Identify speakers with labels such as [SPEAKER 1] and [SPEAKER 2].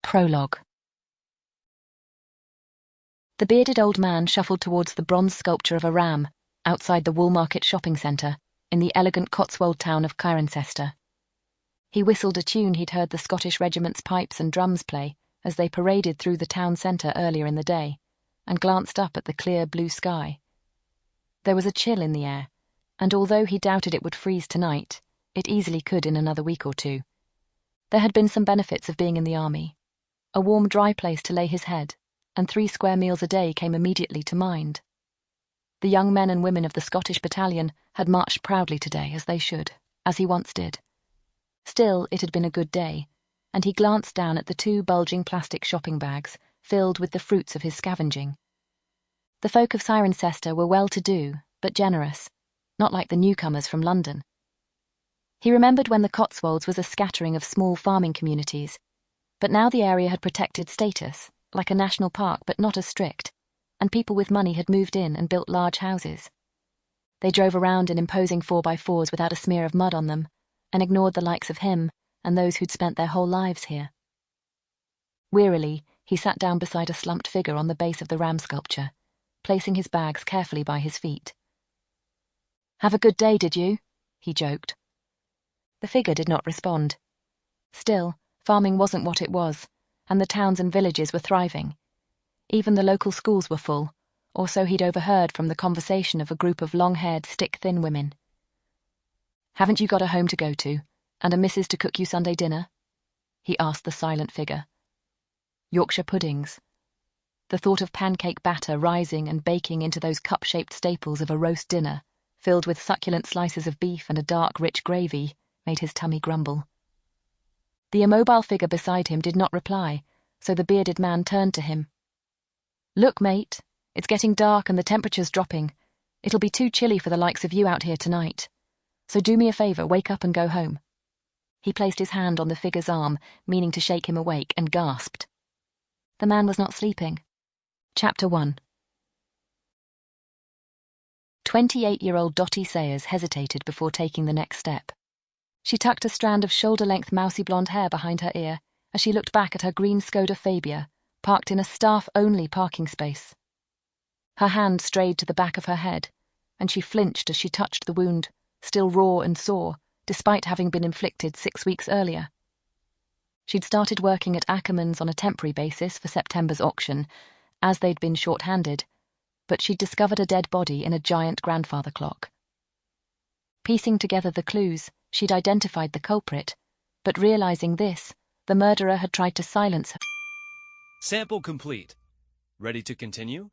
[SPEAKER 1] Prologue. The bearded old man shuffled towards the bronze sculpture of a ram outside the Woolmarket shopping centre in the elegant Cotswold town of Cirencester. He whistled a tune he'd heard the Scottish regiment's pipes and drums play as they paraded through the town centre earlier in the day, and glanced up at the clear blue sky. There was a chill in the air, and although he doubted it would freeze tonight, it easily could in another week or two. There had been some benefits of being in the army. A warm, dry place to lay his head, and 3 square meals a day came immediately to mind. The young men and women of the Scottish battalion had marched proudly today, as they should, as he once did. Still, it had been a good day, and he glanced down at the 2 bulging plastic shopping bags filled with the fruits of his scavenging. The folk of Cirencester were well-to-do, but generous, not like the newcomers from London. He remembered when the Cotswolds was a scattering of small farming communities, but now the area had protected status, like a national park but not as strict, and people with money had moved in and built large houses. They drove around in imposing 4x4s without a smear of mud on them, and ignored the likes of him and those who'd spent their whole lives here. Wearily, he sat down beside a slumped figure on the base of the ram sculpture, placing his bags carefully by his feet. "Have a good day, did you?" he joked. The figure did not respond. Still, farming wasn't what it was, and the towns and villages were thriving. Even the local schools were full, or so he'd overheard from the conversation of a group of long-haired, stick-thin women. "Haven't you got a home to go to, and a missus to cook you Sunday dinner?" he asked the silent figure. Yorkshire puddings. The thought of pancake batter rising and baking into those cup-shaped staples of a roast dinner, filled with succulent slices of beef and a dark, rich gravy, made his tummy grumble. The immobile figure beside him did not reply, so the bearded man turned to him. "Look, mate, it's getting dark and the temperature's dropping. It'll be too chilly for the likes of you out here tonight. So do me a favour, wake up and go home." He placed his hand on the figure's arm, meaning to shake him awake, and gasped. The man was not sleeping. Chapter 1. 28-year-old Dotty Sayers hesitated before taking the next step. She tucked a strand of shoulder-length mousy blonde hair behind her ear as she looked back at her green Skoda Fabia, parked in a staff-only parking space. Her hand strayed to the back of her head, and she flinched as she touched the wound, still raw and sore, despite having been inflicted 6 weeks earlier. She'd started working at Ackerman's on a temporary basis for September's auction, as they'd been short-handed, but she'd discovered a dead body in a giant grandfather clock. Piecing together the clues, she'd identified the culprit, but realizing this, the murderer had tried to silence her.
[SPEAKER 2] Sample complete. Ready to continue?